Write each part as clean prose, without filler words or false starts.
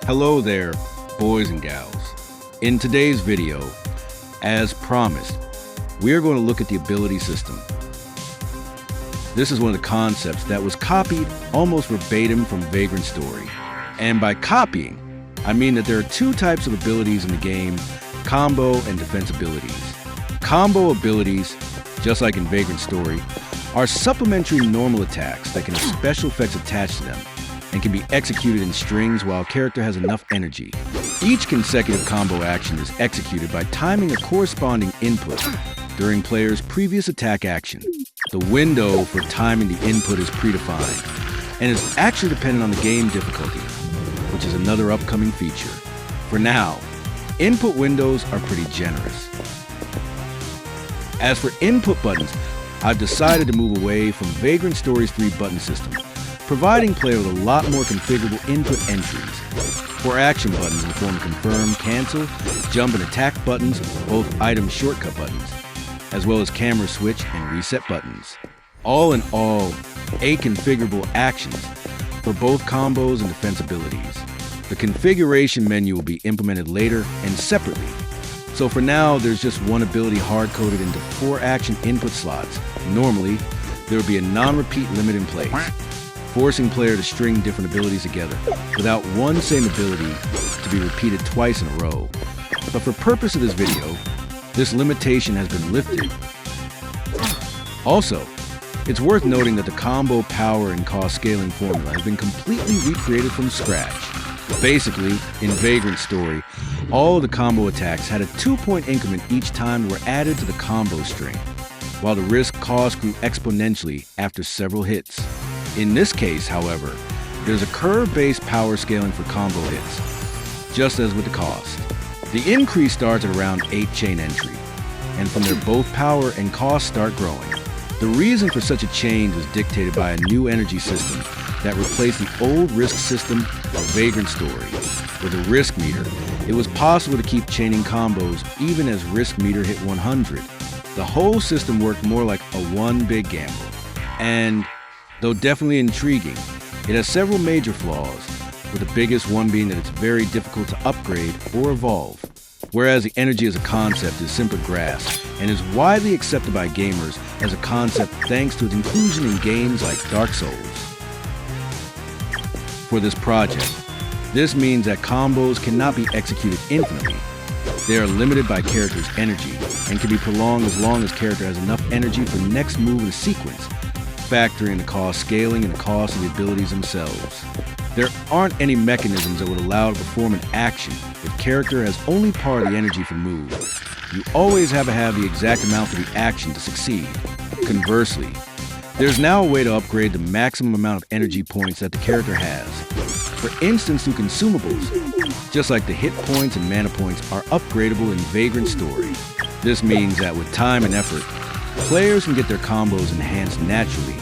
Hello there, boys and gals. In today's video, as promised, we are going to look at the ability system. This is one of the concepts that was copied almost verbatim from Vagrant Story. And by copying, I mean that there are two types of abilities in the game, combo and defense abilities. Combo abilities, just like in Vagrant Story, are supplementary normal attacks that can have special effects attached to them and can be executed in strings while a character has enough energy. Each consecutive combo action is executed by timing a corresponding input during player's previous attack action. The window for timing the input is predefined and is actually dependent on the game difficulty, which is another upcoming feature. For now, input windows are pretty generous. As for input buttons, I've decided to move away from Vagrant Story's 3-button system, providing player with a lot more configurable input entries. 4 action buttons in the form of confirm, cancel, jump, and attack buttons, both item shortcut buttons, as well as camera switch and reset buttons. All in all, 8 configurable actions for both combos and defense abilities. The configuration menu will be implemented later and separately. So for now, there's just one ability hard-coded into 4 action input slots. Normally, there will be a non-repeat limit in place, forcing player to string different abilities together without one same ability to be repeated twice in a row. But for purpose of this video, this limitation has been lifted. Also, it's worth noting that the combo power and cost scaling formula has been completely recreated from scratch. Basically, in Vagrant Story, all of the combo attacks had a 2-point increment each time and were added to the combo string, while the risk cost grew exponentially after several hits. In this case, however, there's a curve-based power scaling for combo hits, just as with the cost. The increase starts at around 8 chain entry, and from there both power and cost start growing. The reason for such a change was dictated by a new energy system that replaced the old risk system of Vagrant Story. With a risk meter, it was possible to keep chaining combos even as risk meter hit 100. The whole system worked more like a one big gamble. And, though definitely intriguing, it has several major flaws, with the biggest one being that it's very difficult to upgrade or evolve. Whereas the energy as a concept is simply grasped and is widely accepted by gamers as a concept thanks to its inclusion in games like Dark Souls. For this project, this means that combos cannot be executed infinitely. They are limited by character's energy and can be prolonged as long as character has enough energy for the next move in the sequence, factoring the cost scaling and the cost of the abilities themselves. There aren't any mechanisms that would allow to perform an action if character has only part of the energy for the move. You always have to have the exact amount for the action to succeed. Conversely, there's now a way to upgrade the maximum amount of energy points that the character has. For instance, through consumables, just like the hit points and mana points are upgradable in Vagrant Story. This means that with time and effort, players can get their combos enhanced naturally,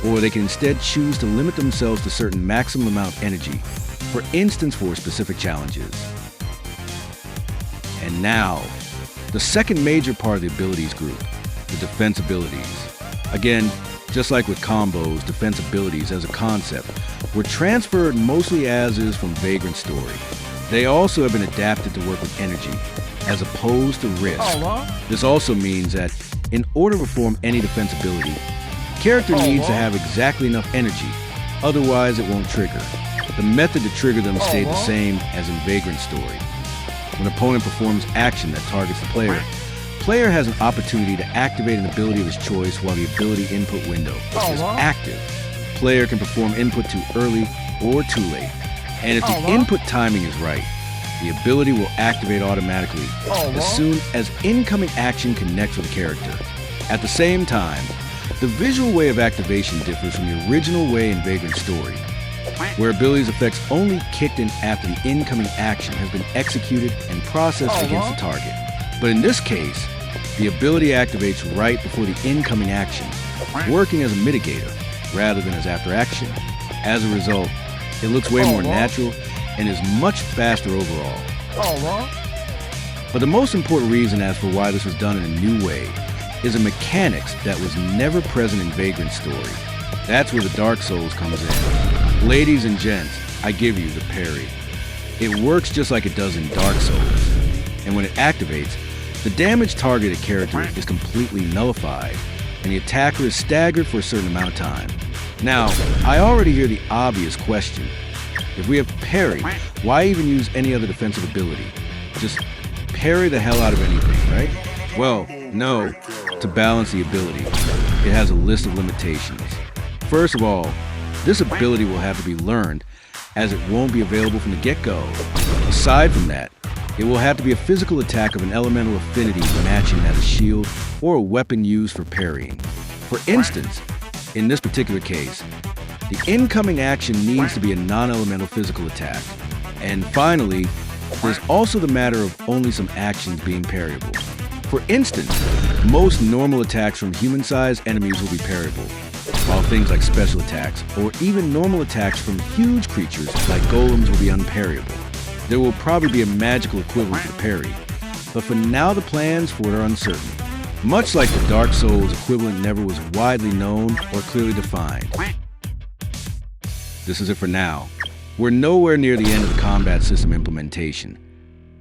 or they can instead choose to limit themselves to a certain maximum amount of energy, for instance for specific challenges. And now, the second major part of the abilities group, the defense abilities. Again, just like with combos, defense abilities as a concept were transferred mostly as is from Vagrant Story. They also have been adapted to work with energy, as opposed to risk. This also means that in order to perform any defense ability, character needs to have exactly enough energy, otherwise it won't trigger. The method to trigger them stayed the same as in Vagrant Story. When an opponent performs action that targets the player has an opportunity to activate an ability of his choice while the ability input window is active. Player can perform input too early or too late, and if the input timing is right, the ability will activate automatically as soon as incoming action connects with the character. At the same time, the visual way of activation differs from the original way in Vagrant Story, where abilities effects only kicked in after the incoming action has been executed and processed against the target. But in this case, the ability activates right before the incoming action, working as a mitigator rather than as after action. As a result, it looks way more natural and is much faster overall. But the most important reason as for why this was done in a new way is a mechanics that was never present in Vagrant Story. That's where the Dark Souls comes in. Ladies and gents, I give you the parry. It works just like it does in Dark Souls, and when it activates, the damage targeted character is completely nullified, and the attacker is staggered for a certain amount of time. Now, I already hear the obvious question. If we have parry, why even use any other defensive ability? Just parry the hell out of anything, right? Well, no. To balance the ability, it has a list of limitations. First of all, this ability will have to be learned, as it won't be available from the get-go. Aside from that, it will have to be a physical attack of an elemental affinity matching that of shield or a weapon used for parrying. For instance, in this particular case, the incoming action needs to be a non-elemental physical attack. And finally, there's also the matter of only some actions being parryable. For instance, most normal attacks from human-sized enemies will be parryable, while things like special attacks or even normal attacks from huge creatures like golems will be unparryable. There will probably be a magical equivalent to the parry, but for now the plans for it are uncertain. Much like the Dark Souls equivalent never was widely known or clearly defined. This is it for now. We're nowhere near the end of the combat system implementation,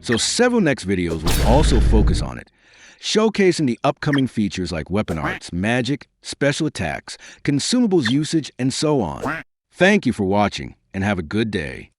so several next videos will also focus on it, showcasing the upcoming features like weapon arts, magic, special attacks, consumables usage, and so on. Thank you for watching, and have a good day.